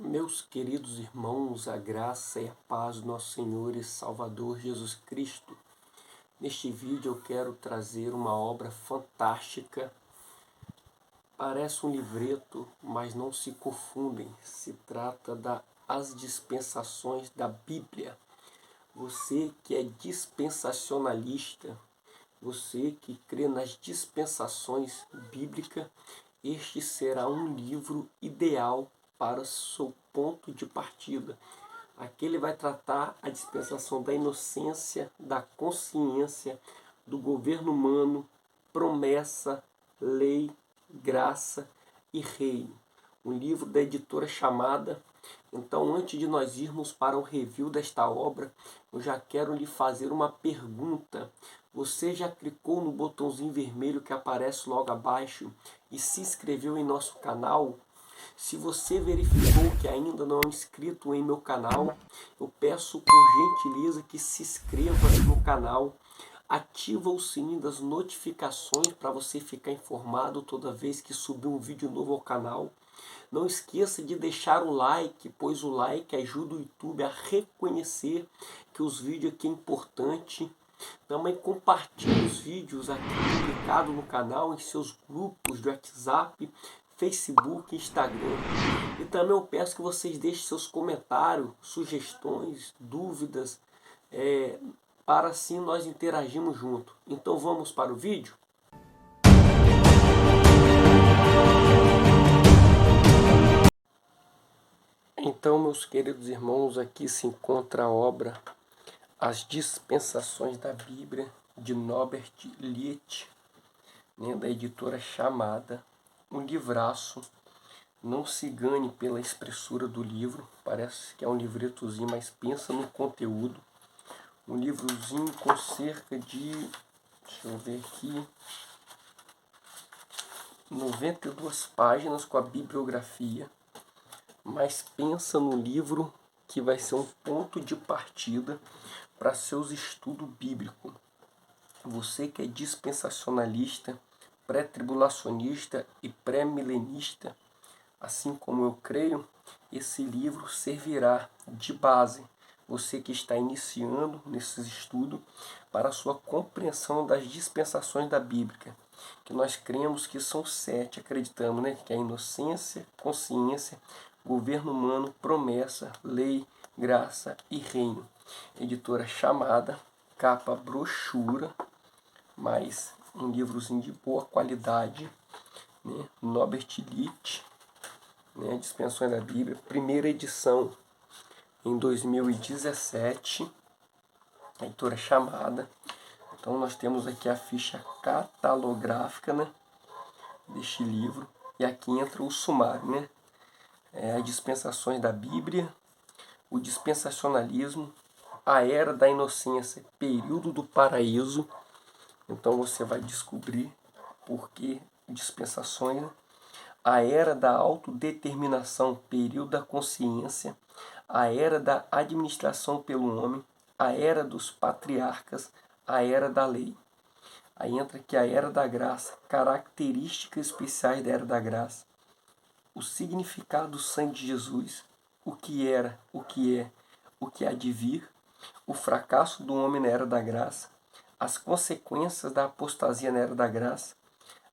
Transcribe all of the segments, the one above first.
Meus queridos irmãos, a graça e a paz do nosso Senhor e Salvador Jesus Cristo. Neste vídeo eu quero trazer uma obra fantástica. Parece um livreto, mas não se confundem. Se trata das dispensações da Bíblia. Você que é dispensacionalista, você que crê nas dispensações bíblicas, este será um livro ideal para o seu ponto de partida. Aqui ele vai tratar a dispensação da inocência, da consciência, do governo humano, promessa, lei, graça e reino. Um livro da editora Chamada. Então, antes de nós irmos para o review desta obra, eu já quero lhe fazer uma pergunta. Você já clicou no botãozinho vermelho que aparece logo abaixo e se inscreveu em nosso canal? Se você verificou que ainda não é inscrito em meu canal, eu peço por gentileza que se inscreva no canal, ativa o sininho das notificações para você ficar informado toda vez que subir um vídeo novo ao canal. Não esqueça de deixar o like, pois o like ajuda o YouTube a reconhecer que os vídeos aqui é importante. Também compartilhe os vídeos aqui publicados no canal em seus grupos de WhatsApp, Facebook e Instagram. E também eu peço que vocês deixem seus comentários, sugestões, dúvidas, para assim nós interagirmos junto. Então vamos para o vídeo? Então, meus queridos irmãos, aqui se encontra a obra As Dispensações da Bíblia, de Norbert Litt, da editora Chamada. Um livraço. Não se engane pela espessura do livro, parece que é um livretozinho, mas pensa no conteúdo. Um livrozinho com cerca de, deixa eu ver aqui, 92 páginas com a bibliografia. Mas pensa no livro que vai ser um ponto de partida para seus estudos bíblicos. Você que é dispensacionalista, pré-tribulacionista e pré-milenista, assim como eu creio, esse livro servirá de base. Você que está iniciando nesses estudos para a sua compreensão das dispensações da Bíblia, que nós cremos que são 7, acreditamos, que é a inocência, consciência, governo humano, promessa, lei, graça e reino. Editora Chamada, capa brochura, mas um livrozinho de boa qualidade, Norbert Litt, Dispensações da Bíblia, primeira edição em 2017, editora Chamada. Então nós temos aqui a ficha catalográfica, deste livro, e aqui entra o sumário, as dispensações da Bíblia, o dispensacionalismo, a era da inocência, período do paraíso. Então você vai descobrir por que dispensações, a era da autodeterminação, período da consciência, a era da administração pelo homem, a era dos patriarcas, a era da lei. Aí entra aqui a era da graça, características especiais da era da graça, o significado do sangue de Jesus, o que era, o que é, o que há de vir, o fracasso do homem na era da graça, as consequências da apostasia na era da graça,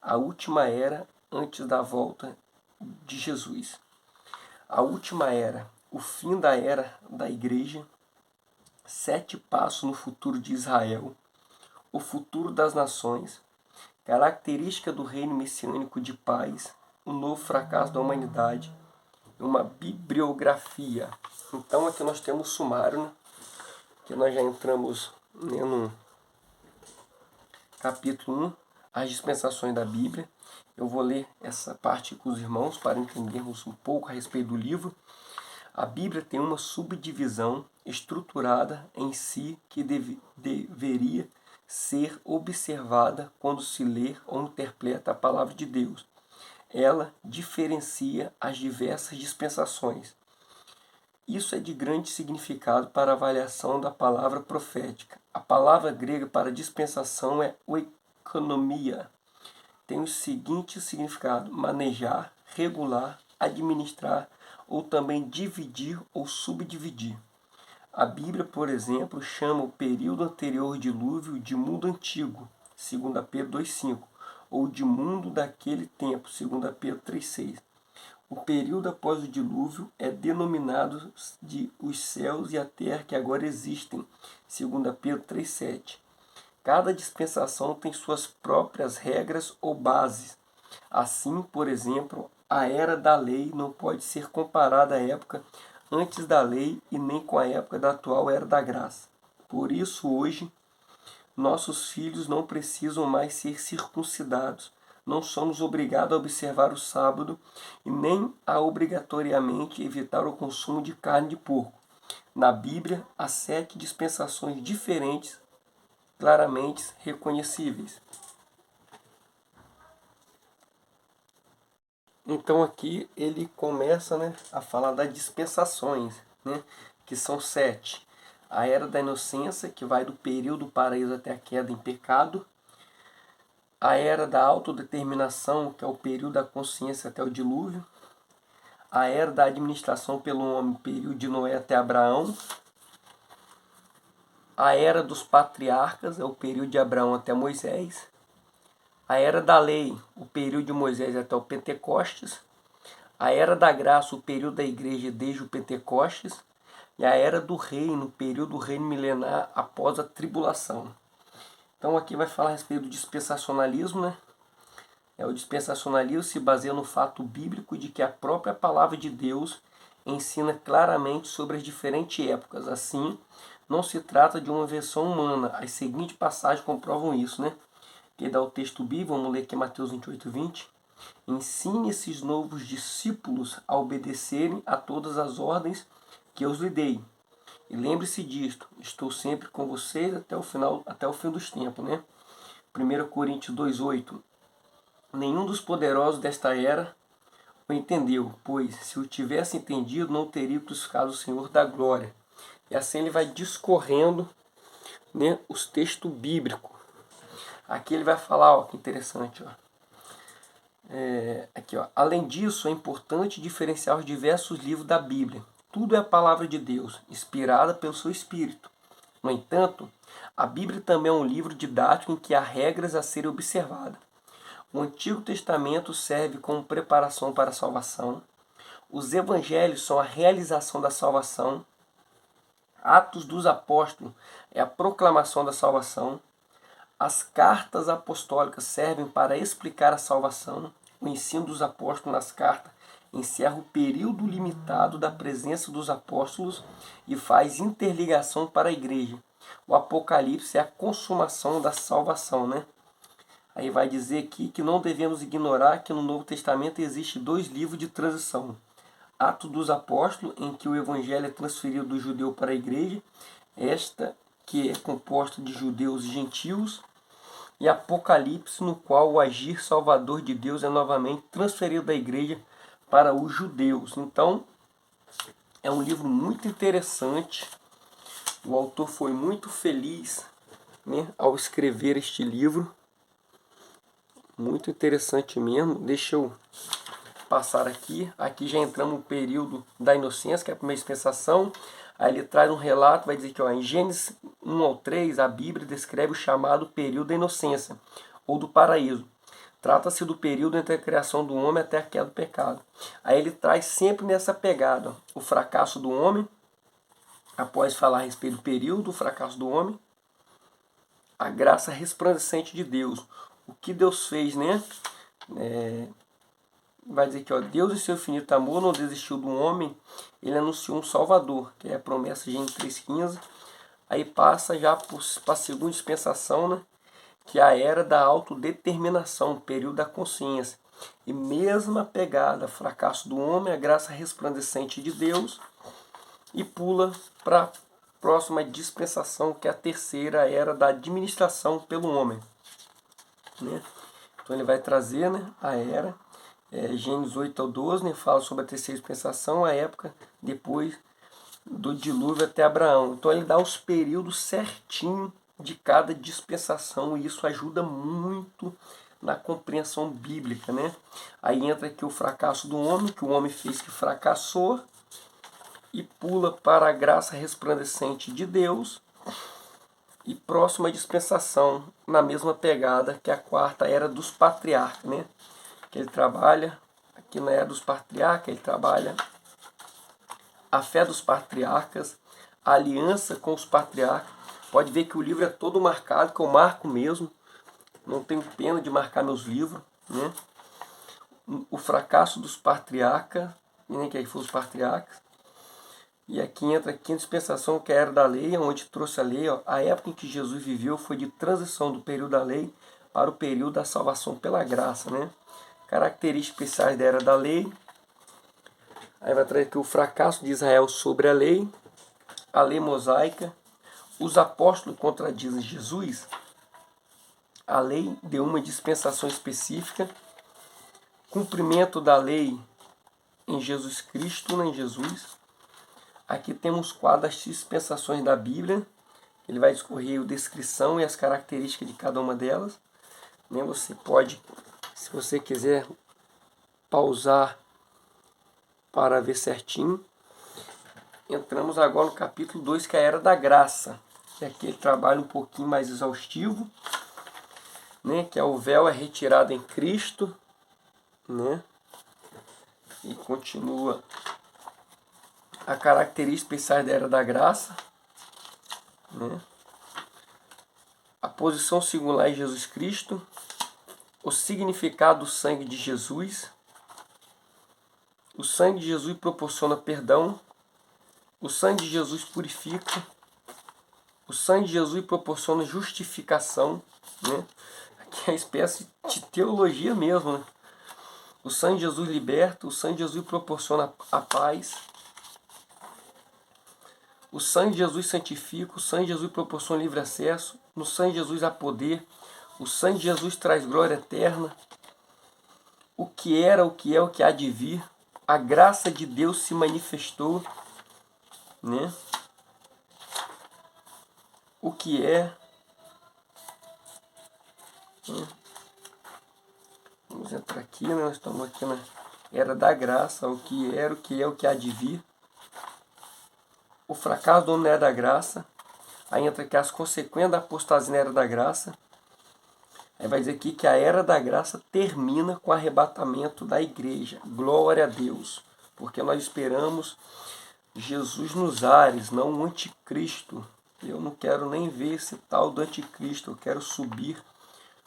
a última era antes da volta de Jesus, a última era, o fim da era da igreja, 7 passos no futuro de Israel, o futuro das nações, característica do reino messiânico de paz, o novo fracasso da humanidade, uma bibliografia. Então aqui nós temos o sumário, que nós já entramos no capítulo 1, as dispensações da Bíblia. Eu vou ler essa parte com os irmãos para entendermos um pouco a respeito do livro. A Bíblia tem uma subdivisão estruturada em si que deveria ser observada quando se lê ou interpreta a palavra de Deus. Ela diferencia as diversas dispensações. Isso é de grande significado para a avaliação da palavra profética. A palavra grega para dispensação é oikonomia. Tem o seguinte significado: manejar, regular, administrar, ou também dividir ou subdividir. A Bíblia, por exemplo, chama o período anterior ao dilúvio de mundo antigo, 2 Pedro 2,5, ou de mundo daquele tempo, 2 Pedro 3,6. O período após o dilúvio é denominado de os céus e a terra que agora existem, 2 Pedro 3,7. Cada dispensação tem suas próprias regras ou bases. Assim, por exemplo, a era da lei não pode ser comparada à época antes da lei e nem com a época da atual era da graça. Por isso, hoje, nossos filhos não precisam mais ser circuncidados. Não somos obrigados a observar o sábado e nem a obrigatoriamente evitar o consumo de carne de porco. Na Bíblia, há 7 dispensações diferentes, claramente reconhecíveis. Então aqui ele começa, a falar das dispensações, que são 7. A era da inocência, que vai do período do paraíso até a queda em pecado. A era da autodeterminação, que é o período da consciência até o dilúvio. A era da administração pelo homem, período de Noé até Abraão. A era dos patriarcas, é o período de Abraão até Moisés. A era da lei, o período de Moisés até o Pentecostes. A era da graça, o período da igreja desde o Pentecostes. E a era do reino, o período do reino milenar após a tribulação. Então aqui vai falar a respeito do dispensacionalismo, O dispensacionalismo se baseia no fato bíblico de que a própria palavra de Deus ensina claramente sobre as diferentes épocas. Assim, não se trata de uma versão humana. As seguintes passagens comprovam isso, Que dá o texto bíblico, vamos ler aqui Mateus 28:20. Ensine esses novos discípulos a obedecerem a todas as ordens que eu lhes dei. E lembre-se disto, estou sempre com vocês até o fim dos tempos, 1 Coríntios 2:8. Nenhum dos poderosos desta era o entendeu, pois se o tivesse entendido, não teria crucificado o Senhor da glória. E assim ele vai discorrendo, os textos bíblicos. Aqui ele vai falar, que interessante, aqui, além disso, é importante diferenciar os diversos livros da Bíblia. Tudo é a palavra de Deus, inspirada pelo seu Espírito. No entanto, a Bíblia também é um livro didático em que há regras a serem observadas. O Antigo Testamento serve como preparação para a salvação. Os Evangelhos são a realização da salvação. Atos dos Apóstolos é a proclamação da salvação. As cartas apostólicas servem para explicar a salvação. O ensino dos apóstolos nas cartas encerra o período limitado da presença dos apóstolos e faz interligação para a igreja. O Apocalipse é a consumação da salvação, Aí vai dizer aqui que não devemos ignorar que no Novo Testamento existe 2 livros de transição. Atos dos Apóstolos, em que o Evangelho é transferido do judeu para a igreja, esta que é composta de judeus e gentios, e Apocalipse, no qual o agir salvador de Deus é novamente transferido da igreja para os judeus. Então, é um livro muito interessante. O autor foi muito feliz, ao escrever este livro. Muito interessante mesmo. Deixa eu passar aqui. Aqui já entramos no período da inocência, que é a primeira dispensação. Aí ele traz um relato, vai dizer que em Gênesis 1-3, a Bíblia descreve o chamado período da inocência, ou do paraíso. Trata-se do período entre a criação do homem até a queda do pecado. Aí ele traz sempre nessa pegada o fracasso do homem, após falar a respeito do período do fracasso do homem, a graça resplandecente de Deus. O que Deus fez, vai dizer que Deus em seu infinito amor não desistiu do homem, ele anunciou um Salvador, que é a promessa de Gênesis 3,15. Aí passa já para a segunda dispensação, que é a era da autodeterminação, o período da consciência. E mesma pegada, fracasso do homem, a graça resplandecente de Deus, e pula para a próxima dispensação, que é a terceira era da administração pelo homem. Então ele vai trazer a era, Gênesis 8-12, fala sobre a terceira dispensação, a época depois do dilúvio até Abraão. Então ele dá os períodos certinho de cada dispensação, e isso ajuda muito na compreensão bíblica, né? Aí entra aqui o fracasso do homem, que o homem fez que fracassou, e pula para a graça resplandecente de Deus, e próxima dispensação, na mesma pegada, que é a quarta era dos patriarcas, né? Que ele trabalha, aqui na era dos patriarcas, ele trabalha a fé dos patriarcas, a aliança com os patriarcas. Pode ver que o livro é todo marcado, que eu marco mesmo, não tenho pena de marcar meus livros, né? O fracasso dos patriarcas, nem que aí foram os patriarcas. E aqui entra a quinta dispensação, que é a era da lei, onde trouxe a lei. Ó, a época em que Jesus viveu foi de transição do período da lei para o período da salvação pela graça, né? Características especiais da era da lei. Aí vai trazer aqui o fracasso de Israel sobre a lei mosaica. Os apóstolos contradizem Jesus. A lei deu uma dispensação específica. Cumprimento da lei em Jesus Cristo, em Jesus. Aqui temos quadro das dispensações da Bíblia. Ele vai discorrer a descrição e as características de cada uma delas. Você pode, se você quiser, pausar para ver certinho. Entramos agora no capítulo 2, que é a Era da Graça. Que aqui ele trabalha um pouquinho mais exaustivo, né? Que é o véu é retirado em Cristo, né? E continua a característica especial da Era da Graça, né? A posição singular em Jesus Cristo, o significado do sangue de Jesus. O sangue de Jesus proporciona perdão. O sangue de Jesus purifica. O sangue de Jesus proporciona justificação, né? Aqui é uma espécie de teologia mesmo, né? O sangue de Jesus liberta. O sangue de Jesus proporciona a paz. O sangue de Jesus santifica. O sangue de Jesus proporciona livre acesso. No sangue de Jesus há poder. O sangue de Jesus traz glória eterna. O que era, o que é, o que há de vir. A graça de Deus se manifestou, né? O que é. Vamos entrar aqui, né? Nós estamos aqui na Era da Graça. O que era, o que é, o que há de vir. O fracasso do homem na Era da Graça. Aí entra aqui as consequências da apostasia na Era da Graça. Aí vai dizer aqui que a Era da Graça termina com o arrebatamento da igreja. Glória a Deus. Porque nós esperamos Jesus nos ares, não o anticristo. Eu não quero nem ver esse tal do anticristo. Eu quero subir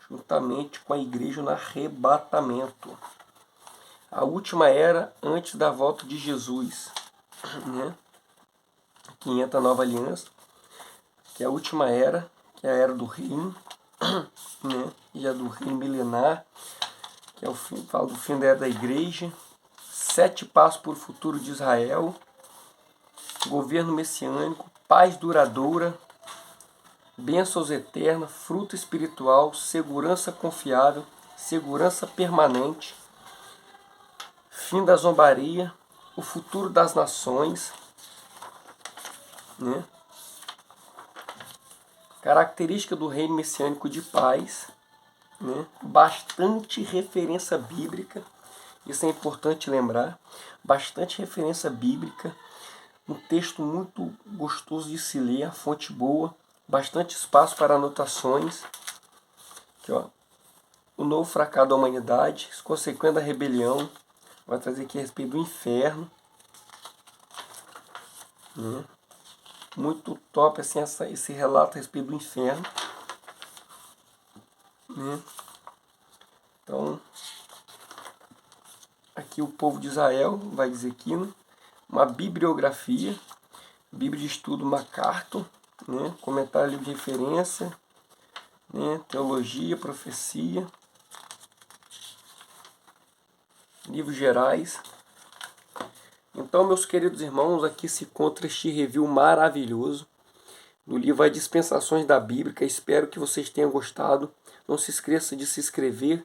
juntamente com a igreja no arrebatamento. A última era antes da volta de Jesus, né? Aqui entra a nova aliança, que é a última era, que é a era do reino, né? E a do reino milenar, que é o fim, fala do fim da era da igreja. 7 passos para o futuro de Israel. Governo messiânico, paz duradoura, bênçãos eternas, fruto espiritual, segurança confiável, segurança permanente, fim da zombaria, o futuro das nações, né? Característica do reino messiânico de paz, né? Bastante referência bíblica, isso é importante lembrar, bastante referência bíblica, um texto muito gostoso de se ler, a fonte boa, bastante espaço para anotações. Aqui, ó, o novo fracasso da humanidade, consequência da rebelião, vai trazer aqui a respeito do inferno, né? Muito top assim, esse relato a respeito do inferno, né? Então, aqui o povo de Israel, vai dizer aqui, né? Uma bibliografia, Bíblia de Estudo MacArthur, né? Comentário, livro de referência, né? Teologia, profecia, livros gerais. Então, meus queridos irmãos, aqui se encontra este review maravilhoso do livro As Dispensações da Bíblia. Espero que vocês tenham gostado. Não se esqueça de se inscrever,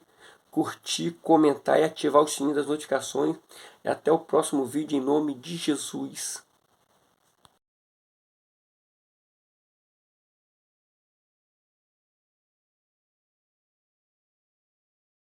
curtir, comentar e ativar o sininho das notificações. E até o próximo vídeo em nome de Jesus.